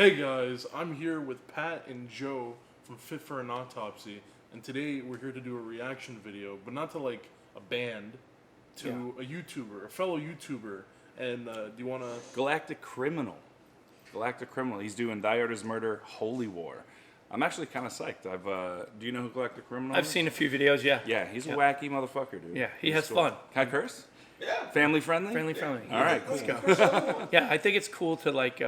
Hey guys, I'm here with Pat and Joe from Fit for an Autopsy, and today we're here to do a reaction video, but not to like a band, to a YouTuber, a fellow YouTuber. And do you want to... Galactic Criminal. He's doing Die Artist Murder Holy War. I'm actually kind of psyched. Do you know who Galactic Criminal is? I've seen a few videos, yeah. Yeah, he's a wacky motherfucker, dude. Yeah, he's has cool. fun. Can I curse? Yeah. Family friendly? Friendly. All right, cool. Let's go. Yeah, I think it's cool to like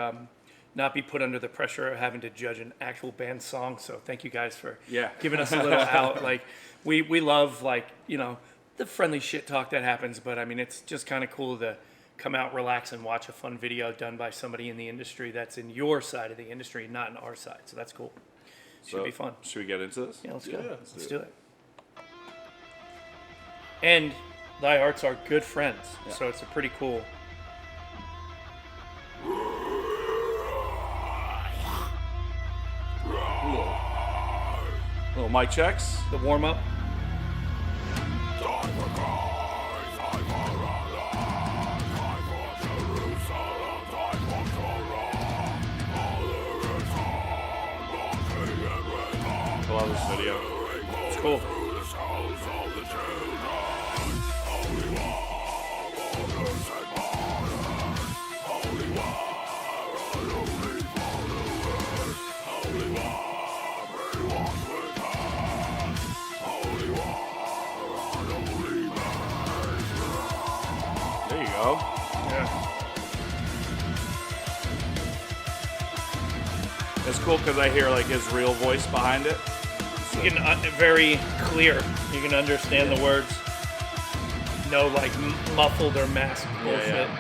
not be put under the pressure of having to judge an actual band song. So thank you guys for giving us a little out. Like we love like, you know, the friendly shit talk that happens, but I mean it's just kind of cool to come out, relax, and watch a fun video done by somebody in the industry that's in your side of the industry, not in our side. So that's cool. Should be fun. Should we get into this? Yeah, let's go. Yeah, Let's do it. And Thy Arts are good friends, so it's a pretty cool. Little mic checks. The warm up. I love this video. It's cool. There you go. Yeah. It's cool because I hear like his real voice behind it. You can very clear. You can understand the words. No like muffled or masked bullshit. Yeah.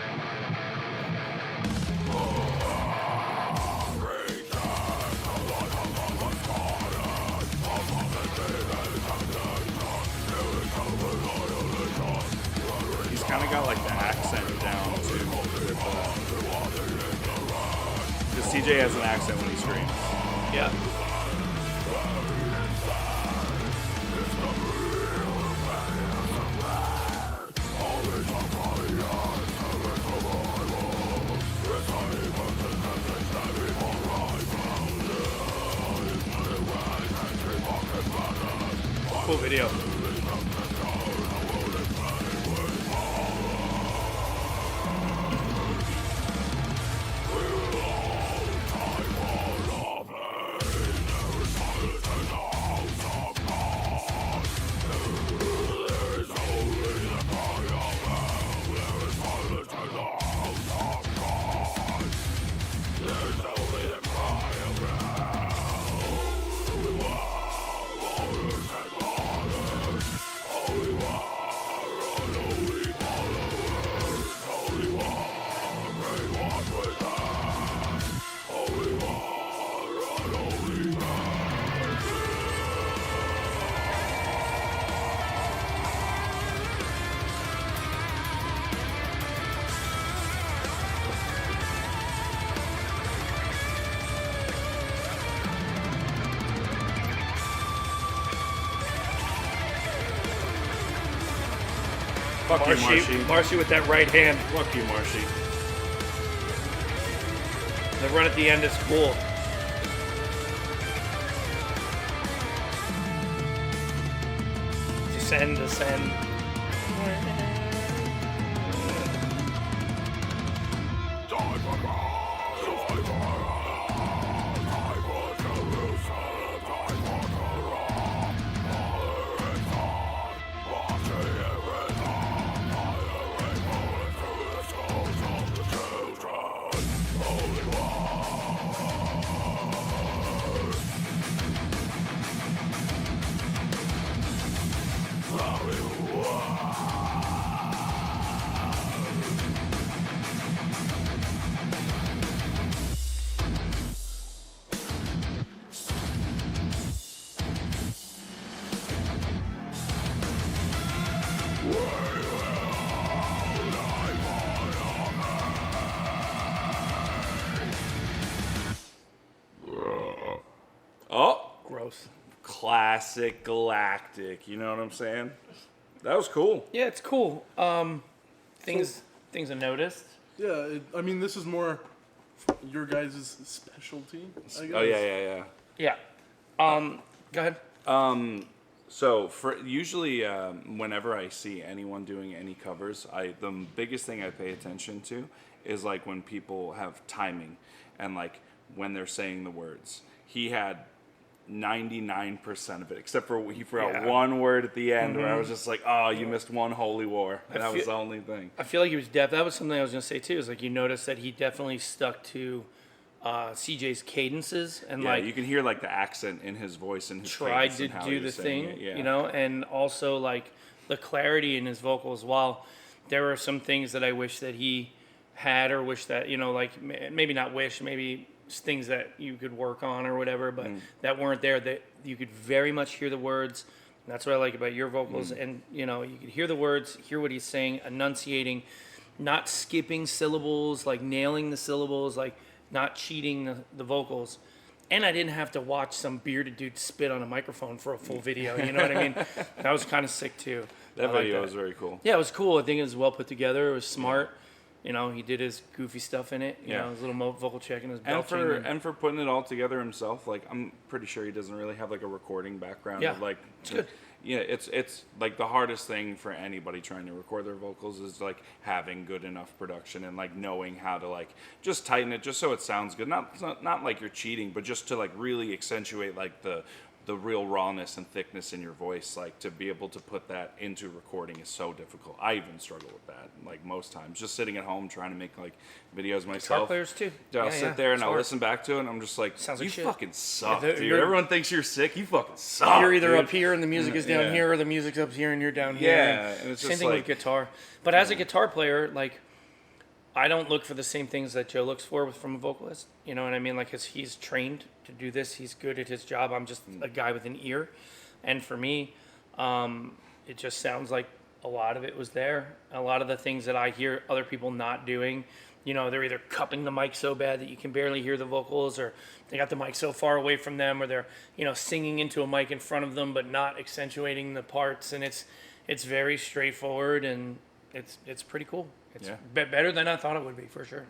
He's kind of got like the accent down too. Because CJ has an accent when he screams. Yeah. Cool video. Fuck you, Marshy. Marshy with that right hand. Fuck you, Marshy. The run at the end is cool. Descend. Oh, Gross. classic Galactic. You know what I'm saying? That was cool. Yeah, it's cool. Things I noticed. Yeah, I mean, this is more your guys' specialty, I guess. Oh yeah. Yeah. Go ahead. So for usually, whenever I see anyone doing any covers, the biggest thing I pay attention to is like when people have timing and like when they're saying the words. He had 99% of it, except for he forgot one word at the end where I was just like, oh, you missed one holy war. And that was the only thing. I feel like he was that was something I was going to say too, is like you notice that he definitely stuck to CJ's cadences and like you can hear like the accent in his voice and his tried cadence to and how do he the was saying thing, it, you know, and also like the clarity in his vocals. While there were some things that I wish that he had, or wish that, you know, like maybe not wish, maybe things that you could work on or whatever, but that weren't there, that you could very much hear the words. And that's what I like about your vocals. And, you know, you could hear the words, hear what he's saying, enunciating, not skipping syllables, like nailing the syllables, like not cheating the vocals. And I didn't have to watch some bearded dude spit on a microphone for a full video. You know what I mean? That was kind of sick too. That video was very cool. Yeah, it was cool. I think it was well put together. It was smart. You know, he did his goofy stuff in it. You know, his little vocal check and his belching. And for putting it all together himself, like I'm pretty sure he doesn't really have like a recording background. Yeah, Like, it's good. Yeah, it's like the hardest thing for anybody trying to record their vocals is like having good enough production and like knowing how to like just tighten it just so it sounds good. Not like you're cheating, but just to like really accentuate like the real rawness and thickness in your voice. Like to be able to put that into recording is so difficult. I even struggle with that like most times. Just sitting at home trying to make like videos myself. Guitar players too. I'll sit there and I'll listen back to it and I'm just like, sounds like you shit. fucking suck, Yeah, dude. Everyone thinks you're sick. You fucking suck. You're either dude. up here and the music is down here, or the music's up here and you're down here. Yeah, and it's Same just thing like, with guitar. But as a guitar player, like, I don't look for the same things that Joe looks for from a vocalist. You know what I mean? Like, he's trained to do this. He's good at his job. I'm just a guy with an ear. And for me, it just sounds like a lot of it was there. A lot of the things that I hear other people not doing, you know, they're either cupping the mic so bad that you can barely hear the vocals, or they got the mic so far away from them, or they're, you know, singing into a mic in front of them but not accentuating the parts. And it's very straightforward, and it's pretty cool. It's better than I thought it would be, for sure.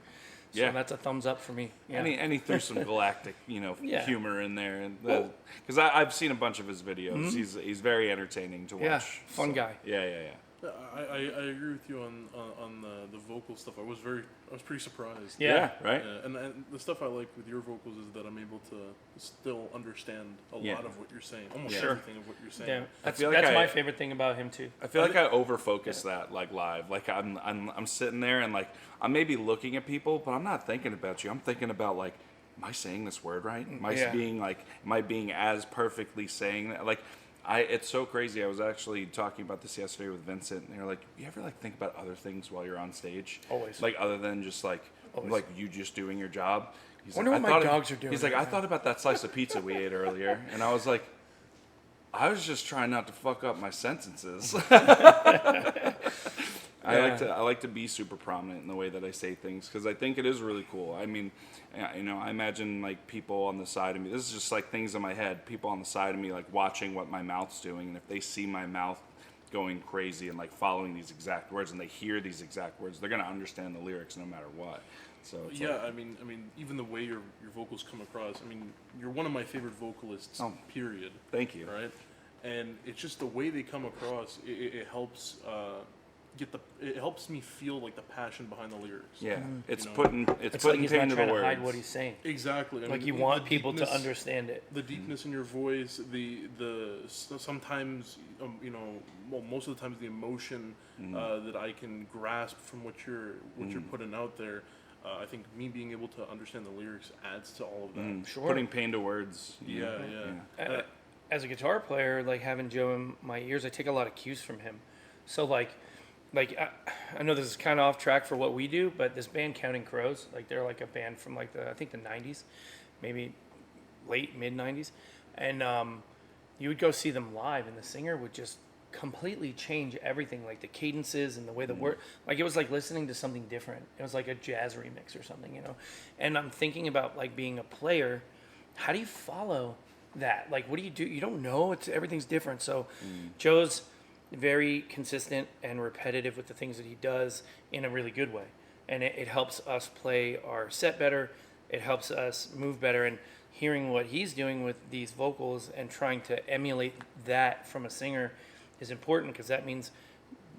So that's a thumbs up for me. Yeah. And he threw some galactic, you know, humor in there, and because I've seen a bunch of his videos. He's very entertaining to watch. Yeah, fun guy. Yeah. I agree with you on the vocal stuff. I was pretty surprised. Yeah, right. Yeah, and the stuff I like with your vocals is that I'm able to still understand a lot of what you're saying, almost everything of what you're saying. Yeah, that's like my favorite thing about him too. I feel like I overfocus that like live. Like I'm sitting there and like I'm maybe looking at people, but I'm not thinking about you. I'm thinking about like, am I saying this word right? Am I being as perfectly saying that? Like, it's so crazy. I was actually talking about this yesterday with Vincent, and they were like, you ever like think about other things while you're on stage? Always. Like other than just like you just doing your job. He's wonder like, what my dogs are doing. He's like, right I thought about that slice of pizza we ate earlier, and I was like, I was just trying not to fuck up my sentences. I like to be super prominent in the way that I say things, because I think it is really cool. I mean, you know, I imagine like people on the side of me. This is just like things in my head. People on the side of me like watching what my mouth's doing, and if they see my mouth going crazy and like following these exact words, and they hear these exact words, they're gonna understand the lyrics no matter what. So yeah, I mean, even the way your vocals come across. I mean, you're one of my favorite vocalists. Period. Thank you. Right, and it's just the way they come across. It helps. It helps me feel like the passion behind the lyrics. Yeah, it's like putting he's pain not to trying the to hide words. what he's saying. Exactly. Like you want people to understand it. The deepness in your voice, sometimes you know, well, most of the times the emotion that I can grasp from what you're putting out there. I think me being able to understand the lyrics adds to all of that. Sure. Putting pain to words. Yeah. As a guitar player, like having Joe in my ears, I take a lot of cues from him. So like I know this is kind of off track for what we do, but this band Counting Crows, like they're like a band from like I think the 90s, maybe late mid 90s, and you would go see them live, and the singer would just completely change everything, like the cadences and the way the word, like it was like listening to something different. It was like a jazz remix or something, you know. And I'm thinking about like being a player, how do you follow that? Like, what do? You don't know. Everything's different. So Joe's very consistent and repetitive with the things that he does in a really good way. and it helps us play our set better. It helps us move better, and hearing what he's doing with these vocals and trying to emulate that from a singer is important, because that means,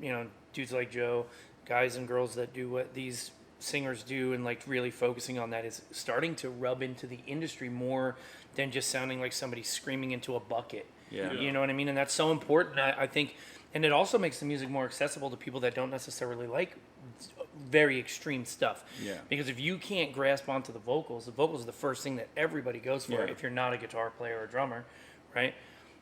you know, dudes like Joe, guys and girls that do what these singers do and like really focusing on that is starting to rub into the industry more than just sounding like somebody screaming into a bucket. Yeah. You know what I mean? And that's so important, I think. And it also makes the music more accessible to people that don't necessarily like very extreme stuff. Yeah. Because if you can't grasp onto the vocals are the first thing that everybody goes for if you're not a guitar player or a drummer, right?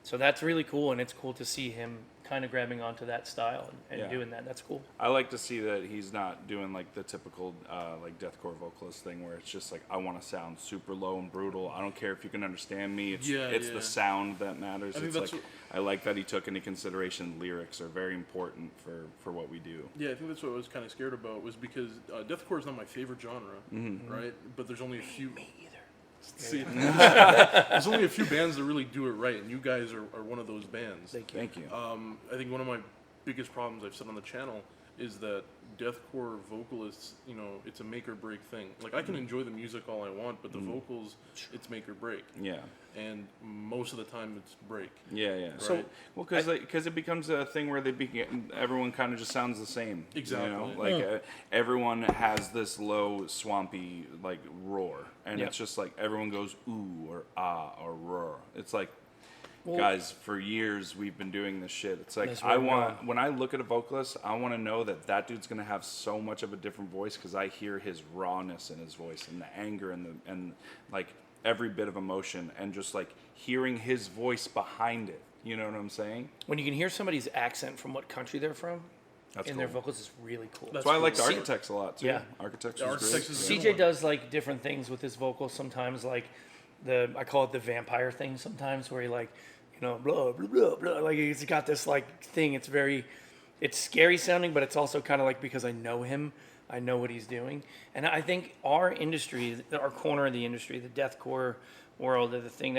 So that's really cool, and it's cool to see him kind of grabbing onto that style and doing that. That's cool. I like to see that he's not doing like the typical like deathcore vocalist thing where it's just like, I want to sound super low and brutal. I don't care if you can understand me. It's the sound that matters. It's like I like that he took into consideration lyrics are very important for what we do. Yeah, I think that's what I was kind of scared about, was because deathcore is not my favorite genre, right? But there's only a few. Me either. See, there's only a few bands that really do it right, and you guys are one of those bands. Thank you. I think one of my biggest problems I've said on the channel is that deathcore vocalists, you know, it's a make or break thing. Like, I can enjoy the music all I want, but the vocals, it's make or break. Yeah. And most of the time, it's break. Yeah, yeah. Right? So, well, because it becomes a thing where everyone kind of just sounds the same. Exactly. You know? Like everyone has this low, swampy like roar, and it's just like everyone goes ooh or ah or roar. It's like, guys, for years we've been doing this shit. It's like when I look at a vocalist, I want to know that dude's gonna have so much of a different voice, because I hear his rawness in his voice and the anger and like every bit of emotion, and just like hearing his voice behind it. You know what I'm saying? When you can hear somebody's accent from what country they're from in their vocals, is really cool. That's why I liked Architects a lot too. Yeah. Architects was great. CJ does like different things with his vocals sometimes, like I call it the vampire thing sometimes, where he like, you know, blah blah blah blah, like he's got this like thing. It's scary sounding, but it's also kind of like, because I know him, I know what he's doing. And I think our industry, our corner of the industry, the deathcore world, of the thing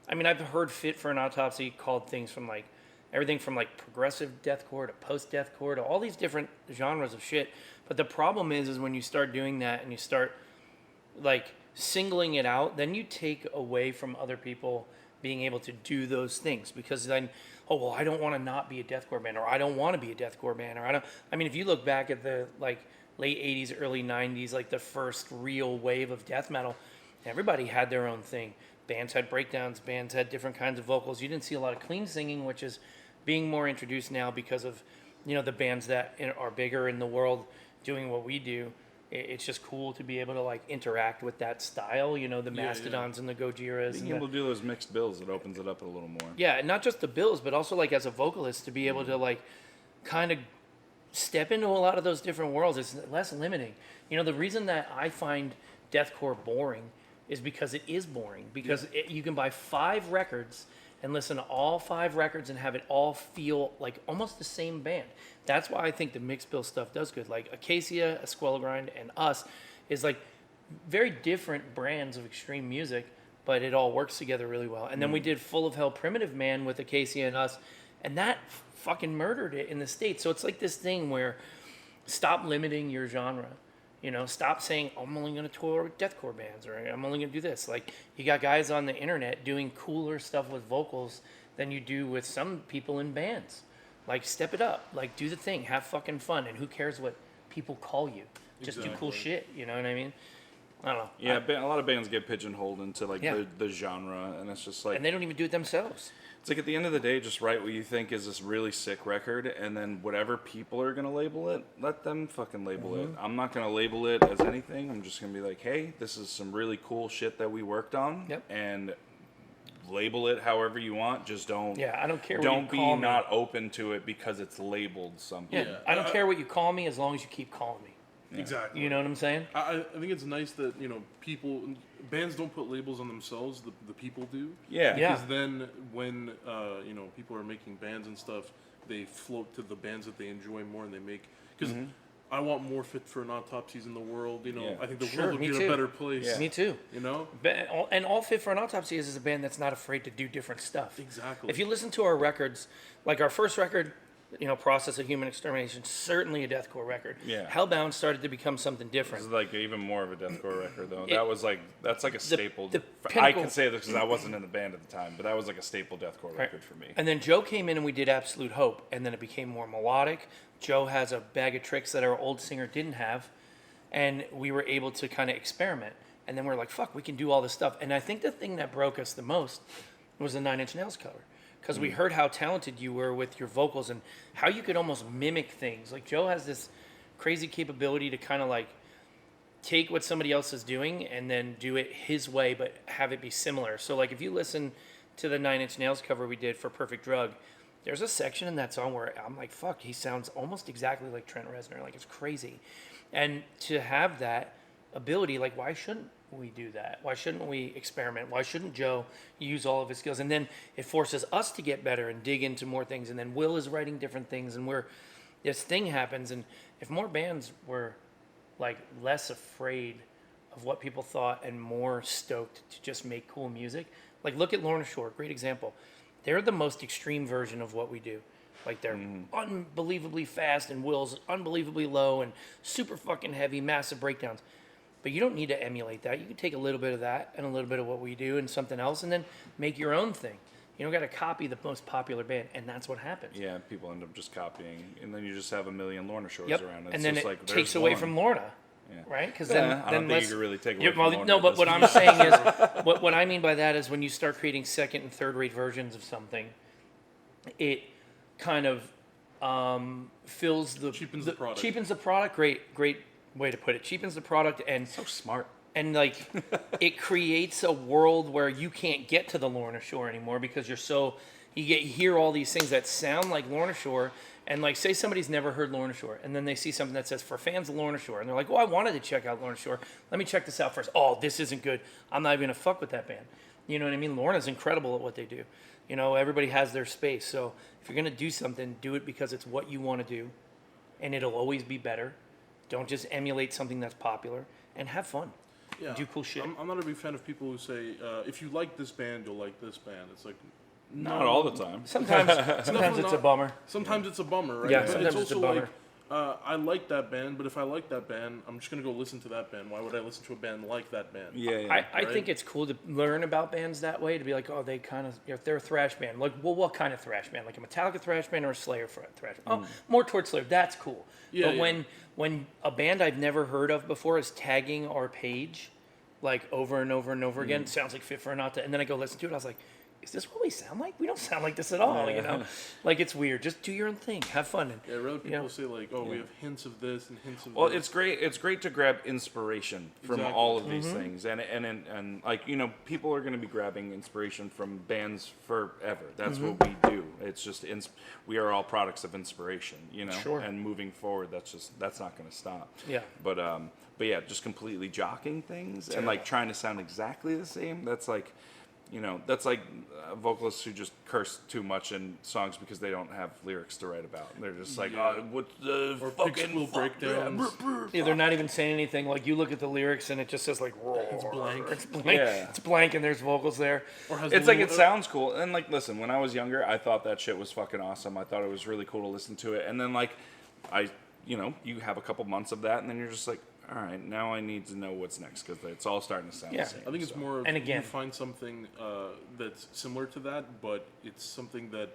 I've heard Fit for an Autopsy called things from like everything from like progressive deathcore to post-deathcore to all these different genres of shit. But the problem is when you start doing that and you start like singling it out, then you take away from other people being able to do those things, because then, oh, well, I don't want to not be a deathcore band, or I don't want to be a deathcore band, or I mean, if you look back at the like late 80s, early 90s, like the first real wave of death metal, everybody had their own thing. Bands had breakdowns, bands had different kinds of vocals. You didn't see a lot of clean singing, which is being more introduced now because of, you know, the bands that are bigger in the world doing what we do. It's just cool to be able to like interact with that style, you know, the Mastodons and the Gojiras. Being able to do those mixed bills, it opens it up a little more. Yeah, and not just the bills, but also like as a vocalist to be able to like kind of step into a lot of those different worlds. It's less limiting. You know, the reason that I find deathcore boring is because it is boring. Because you can buy 5 records and listen to all 5 records and have it all feel like almost the same band. That's why I think the mixed bill stuff does good. Like Acacia, Esquela Grind, and us is like very different brands of extreme music, but it all works together really well. And then we did Full of Hell Primitive Man with Acacia and us, and that fucking murdered it in the States. So it's like this thing where stop limiting your genre. You know, stop saying, oh, I'm only going to tour with deathcore bands, or I'm only going to do this. Like, you got guys on the internet doing cooler stuff with vocals than you do with some people in bands. Like, step it up. Like, do the thing. Have fucking fun. And who cares what people call you? Just do cool shit. You know what I mean? I don't know. Yeah, a lot of bands get pigeonholed into, like, the genre, and it's just like... And they don't even do it themselves. It's like, at the end of the day, just write what you think is this really sick record, and then whatever people are going to label it, let them fucking label it. I'm not going to label it as anything. I'm just going to be like, hey, this is some really cool shit that we worked on, and label it however you want. Just don't... Yeah, I don't care what don't you call be me. not open to it because it's labeled something. Yeah, I don't care what you call me as long as you keep calling me. Yeah. Exactly. You know what I'm saying? I think it's nice that, you know, bands don't put labels on themselves, the people do. Yeah. Because then when, you know, people are making bands and stuff, they float to the bands that they enjoy more, and they make... Because I want more Fit for an Autopsies in the world, you know. I think the world would be a better place. Yeah. Me too. You know? And all Fit for an Autopsy is a band that's not afraid to do different stuff. Exactly. If you listen to our records, like our first record, Process of Human Extermination, certainly a deathcore record. Yeah. Hellbound started to become something This different. is like even more of a deathcore record, though. That's like a staple. the I pinnacle- can say this because I wasn't in the band at the time, but that was like a staple deathcore record for me. And then Joe came in and we did Absolute Hope, and then it became more melodic. Joe has a bag of tricks that our old singer didn't have, and we were able to kind of experiment. And then we're like, fuck, we can do all this stuff. And I think the thing that broke us the most was the Nine Inch Nails cover. Because we heard how talented you were with your vocals and how you could almost mimic things. Like Joe has this crazy capability to kind of like take what somebody else is doing and then do it his way, but have it be similar. So like if you listen to the Nine Inch Nails cover we did for Perfect Drug, there's a section in that song where I'm like, fuck, he sounds almost exactly like Trent Reznor. Like it's crazy. And to have that ability, like why shouldn't we do that? Why shouldn't we experiment? Why shouldn't Joe use all of his skills? And then it forces us to get better and dig into more things. And then Will is writing different things, and this thing happens. And if more bands were like less afraid of what people thought and more stoked to just make cool music, like look at Lorna Shore, great example. They're the most extreme version of what we do. Like they're unbelievably fast, and Will's unbelievably low and super fucking heavy, massive breakdowns. But you don't need to emulate that. You can take a little bit of that and a little bit of what we do and something else and then make your own thing. You don't got to copy the most popular band, and that's what happens. Yeah, people end up just copying, and then you just have a million Lorna Shores around. And then just it like, takes away one. from Lorna, Yeah. right? Because I don't think you can really take away from Lorna. No, but what I'm saying is, what I mean by that is when you start creating second and third rate versions of something, it kind of fills the... Cheapens the product. Cheapens the product, great way to put it. Cheapens the product and... So smart. And like, it creates a world where you can't get to the Lorna Shore anymore because you hear all these things that sound like Lorna Shore, and like, say somebody's never heard Lorna Shore, and then they see something that says for fans of Lorna Shore, and they're like, "Oh, I wanted to check out Lorna Shore. Let me check this out first. Oh, this isn't good. I'm not even gonna fuck with that band." You know what I mean? Lorna's incredible at what they do. Everybody has their space. So if you're gonna do something, do it because it's what you want to do, and it'll always be better. Don't just emulate something that's popular, and have fun. Yeah, do cool shit. I'm not a big fan of people who say, if you like this band, you'll like this band. It's like, Not all the time. Sometimes it's a bummer. Sometimes it's a bummer, right? Yeah, but sometimes it's it's a also bummer. like, I like that band, but if I like that band, I'm just going to go listen to that band. Why would I listen to a band like that band? Yeah. I think it's cool to learn about bands that way, to be like, oh, they kind of, if they're a thrash band, like, well, what kind of thrash band? Like a Metallica thrash band or a Slayer thrash band? Oh, more towards Slayer. That's cool. Yeah, but yeah. when a band I've never heard of before is tagging our page, like over and over and over again, it sounds like Fit for a Nata, and then I go listen to it, I was like, is this what we sound like? We don't sound like this at all, Like, it's weird. Just do your own thing. Have fun. And, Yeah, rather people say like, oh, we have hints of this and hints of Well, this. it's great. It's great to grab inspiration from Exactly. all of these things, and like people are going to be grabbing inspiration from bands forever. That's what we do. It's just we are all products of inspiration, Sure. And moving forward, that's not going to stop. Yeah. But yeah, just completely jocking things and like trying to sound exactly the same. That's like. That's like vocalists who just curse too much in songs because they don't have lyrics to write about. They're just like, oh, what's the or fucking pixel breakdowns. Yeah, they're not even saying anything. Like, you look at the lyrics and it just says, like, roar. It's blank. It's blank. Yeah. It's blank and there's vocals there. Or has It's the like little- it sounds cool, and like listen, when I was younger, I thought that shit was fucking awesome. I thought it was really cool to listen to it, and then like, you have a couple months of that, and then you're just like, all right, now I need to know what's next because it's all starting to sound the same. I think it's more of And again- you find something that's similar to that, but it's something that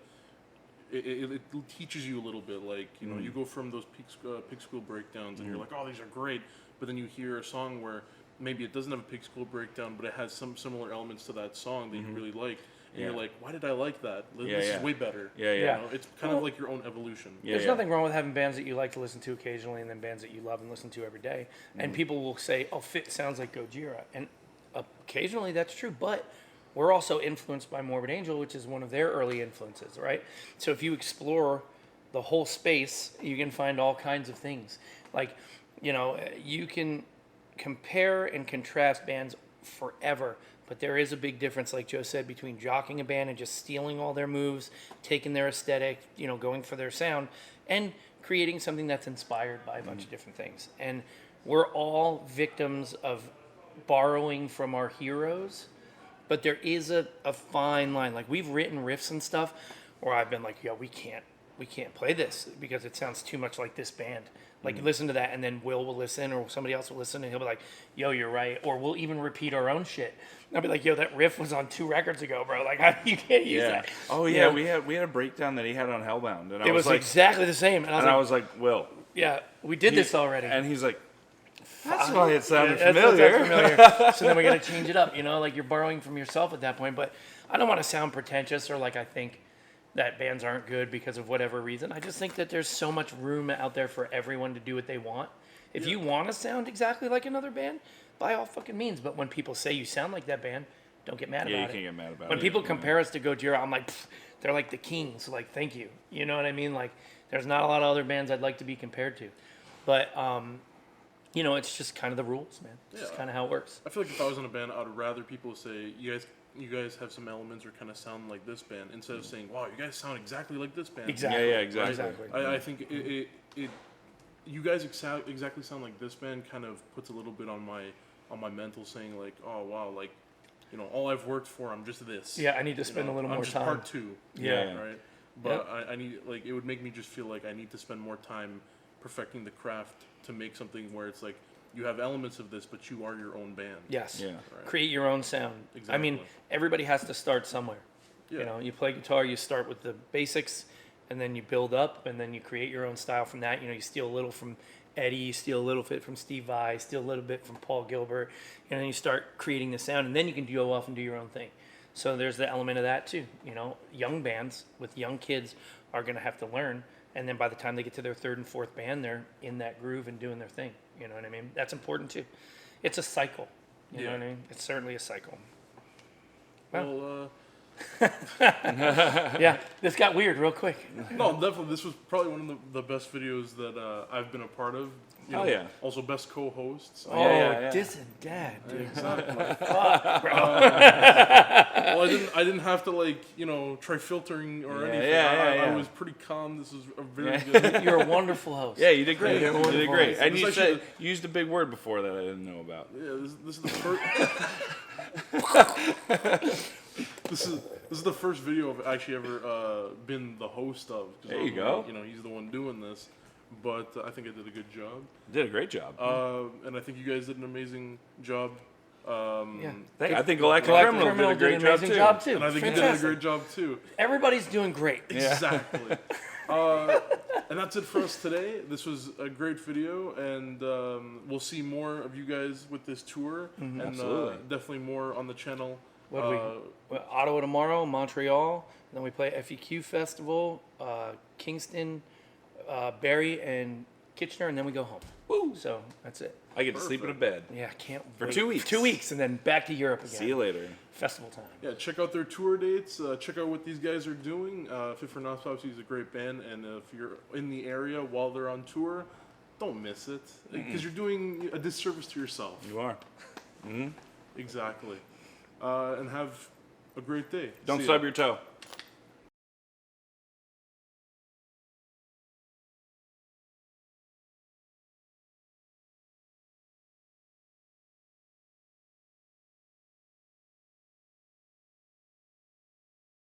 it teaches you a little bit. Like, you go from those Pig School breakdowns and you're like, oh, these are great. But then you hear a song where maybe it doesn't have a Pig School breakdown, but it has some similar elements to that song that you really like. And you're like, why did I like that? This is way better. Yeah. It's kind of like your own evolution. There's nothing wrong with having bands that you like to listen to occasionally and then bands that you love and listen to every day. And people will say, oh, Fit sounds like Gojira. And occasionally that's true, but we're also influenced by Morbid Angel, which is one of their early influences, right? So if you explore the whole space, you can find all kinds of things. Like, you can compare and contrast bands forever, but there is a big difference, like Joe said, between jocking a band and just stealing all their moves, taking their aesthetic, going for their sound, and creating something that's inspired by a bunch of different things. And we're all victims of borrowing from our heroes, but there is a fine line. Like, we've written riffs and stuff where I've been like, we can't we can't play this because it sounds too much like this band. Like, listen to that, and then will listen, or somebody else will listen, and he'll be like, yo, you're right. Or we'll even repeat our own shit. And I'll be like, yo, that riff was on 2 records ago, bro. Like, you can't use that. Oh, yeah, we had a breakdown that he had on Hellbound. And it was like, exactly the same. And I was like, Will. Yeah, we did this already. And he's like, that's why it sounded familiar. So then we got to change it up, you know? Like, you're borrowing from yourself at that point. But I don't want to sound pretentious or like I think that bands aren't good because of whatever reason. I just think that there's so much room out there for everyone to do what they want. If you want to sound exactly like another band, by all fucking means. But when people say you sound like that band, don't get mad about it. Yeah, you can't get mad about it. When people compare us to Gojira, I'm like, they're like the Kings. Like, thank you. You know what I mean? Like, there's not a lot of other bands I'd like to be compared to. But, you know, it's just kind of the rules, man. It's just kind of how it works. I feel like if I was in a band, I'd rather people say, you guys have some elements or kind of sound like this band, instead of saying, wow, you guys sound exactly like this band. Exactly. Yeah, exactly. I think you guys exactly sound like this band kind of puts a little bit on my mental, saying like, oh wow, like, you know, all I've worked for, I'm just this. Yeah, I need to spend a little more time. I'm just part 2. Yeah. Right. But I need, like, it would make me just feel like I need to spend more time perfecting the craft to make something where it's like you have elements of this, but you are your own band. Yes. Yeah. Right. Create your own sound. Exactly. I mean, everybody has to start somewhere. Yeah. You know, you play guitar, you start with the basics, and then you build up, and then you create your own style from that. You know, you steal a little from Eddie, you steal a little bit from Steve Vai, steal a little bit from Paul Gilbert, and then you start creating the sound, and then you can go off and do your own thing. So there's the element of that too. You know, young bands with young kids are going to have to learn, and then by the time they get to their 3rd and 4th band, they're in that groove and doing their thing. You know what I mean? That's important too. It's a cycle. You know what I mean? It's certainly a cycle. Well, yeah, this got weird real quick. no, definitely. This was probably one of the best videos that I've been a part of. You know, yeah. Also, best co-hosts. Oh, Dis and Dad, dude. Exactly. Fuck, bro. Well, I didn't have to, like, you know, try filtering or anything. I was pretty calm. This was a very good. You're a wonderful host. Yeah, you did great. You're You did great. And you actually used a big word before that I didn't know about. Yeah, this is the first. This is the first video I've actually ever been the host of. There you go. You know, he's the one doing this, but I think I did a good job. Did a great job. And I think you guys did an amazing job. I think Galactic Criminal did a great job too. And I think you did a great job too. Everybody's doing great. Exactly. And that's it for us today. This was a great video, and we'll see more of you guys with this tour, and definitely more on the channel. Ottawa tomorrow, Montreal, and then we play FEQ Festival, Kingston, Barrie, and Kitchener, and then we go home. Woo! So that's it. I get to sleep in a bed. Yeah, I can't For wait. 2 weeks. 2 weeks, and then back to Europe again. See you later. Festival time. Yeah, check out their tour dates. Check out what these guys are doing. Fit for an Autopsy is a great band, and if you're in the area while they're on tour, don't miss it, because you're doing a disservice to yourself. You are. Exactly. And have a great day. Don't stub your toe.